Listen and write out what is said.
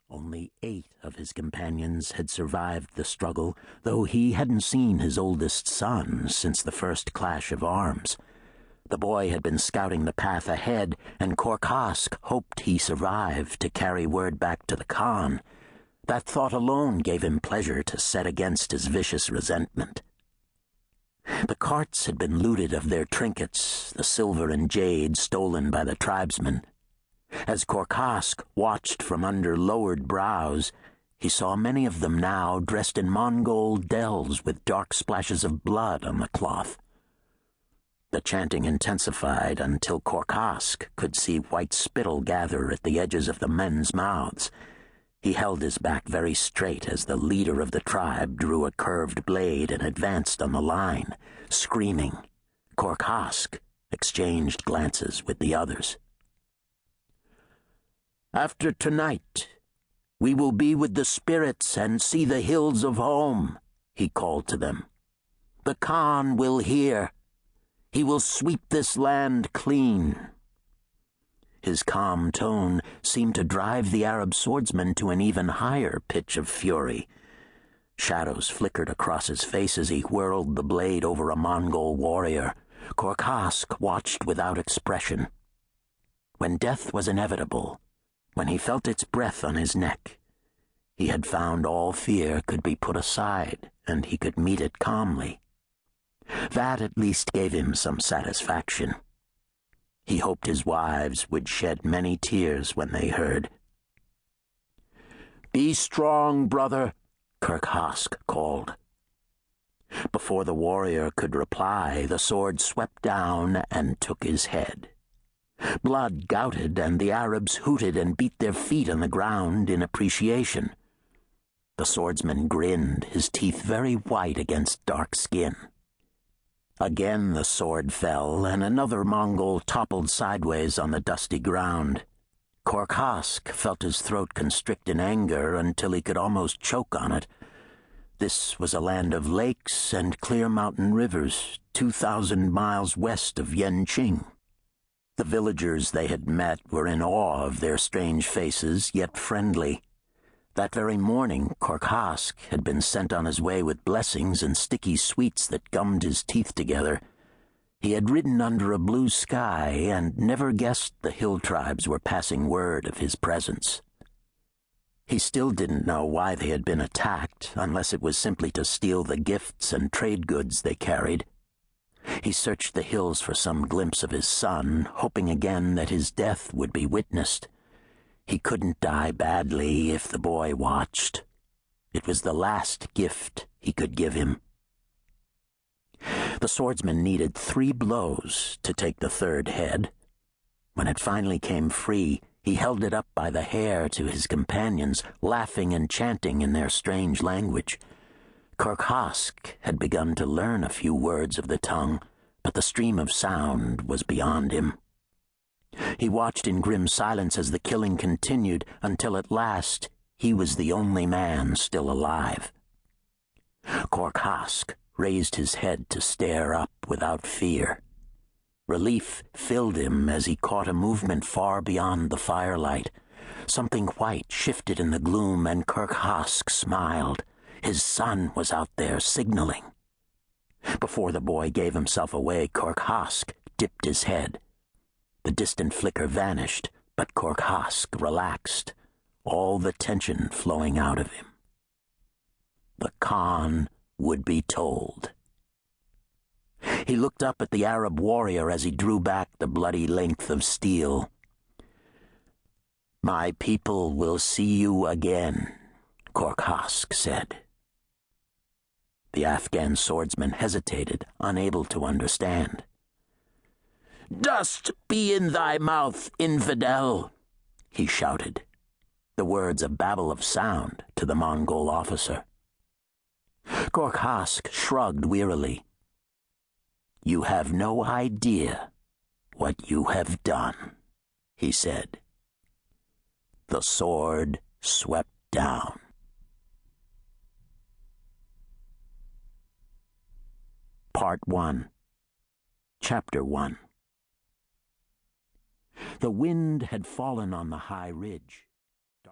Only 8 of his companions had survived the struggle, though he hadn't seen his oldest son since the first clash of arms. The boy had been scouting the path ahead, and Korkhask hoped he survived to carry word back to the Khan. That thought alone gave him pleasure to set against his vicious resentment. The carts had been looted of their trinkets, the silver and jade stolen by the tribesmen. As Korkhask watched from under lowered brows, he saw many of them now dressed in Mongol dells with dark splashes of blood on the cloth. The chanting intensified until Korkhask could see white spittle gather at the edges of the men's mouths. He held his back very straight as the leader of the tribe drew a curved blade and advanced on the line, screaming. Korkhask exchanged glances with the others. "After tonight, we will be with the spirits and see the hills of home," he called to them. "The Khan will hear. He will sweep this land clean." His calm tone seemed to drive the Arab swordsman to an even higher pitch of fury. Shadows flickered across his face as he whirled the blade over a Mongol warrior. Korkhask watched without expression. When death was inevitable, when he felt its breath on his neck, he had found all fear could be put aside, and he could meet it calmly. That at least gave him some satisfaction. He hoped his wives would shed many tears when they heard. "Be strong, brother," Korkhask called. Before the warrior could reply, the sword swept down and took his head. Blood gouted, and the Arabs hooted and beat their feet on the ground in appreciation. The swordsman grinned, his teeth very white against dark skin. Again the sword fell, and another Mongol toppled sideways on the dusty ground. Korkhask felt his throat constrict in anger until he could almost choke on it. This was a land of lakes and clear mountain rivers, 2,000 miles west of Yenqing. The villagers they had met were in awe of their strange faces, yet friendly. That very morning, Korkhask had been sent on his way with blessings and sticky sweets that gummed his teeth together. He had ridden under a blue sky and never guessed the hill tribes were passing word of his presence. He still didn't know why they had been attacked, unless it was simply to steal the gifts and trade goods they carried. He searched the hills for some glimpse of his son, hoping again that his death would be witnessed. He couldn't die badly if the boy watched. It was the last gift he could give him. The swordsman needed 3 blows to take the third head. When it finally came free, he held it up by the hair to his companions, laughing and chanting in their strange language. Korkhask had begun to learn a few words of the tongue, but the stream of sound was beyond him. He watched in grim silence as the killing continued, until at last he was the only man still alive. Korkhask raised his head to stare up without fear. Relief filled him as he caught a movement far beyond the firelight. Something white shifted in the gloom, and Korkhask smiled. His son was out there signaling. Before the boy gave himself away, Korkhask dipped his head. The distant flicker vanished, but Korkhask relaxed, all the tension flowing out of him. The Khan would be told. He looked up at the Arab warrior as he drew back the bloody length of steel. "My people will see you again," Korkhask said. The Afghan swordsman hesitated, unable to understand. "Dust be in thy mouth, infidel!" he shouted, the words a babble of sound to the Mongol officer. Korkhask shrugged wearily. "You have no idea what you have done," he said. The sword swept down. Part 1. Chapter 1. The wind had fallen on the high ridge.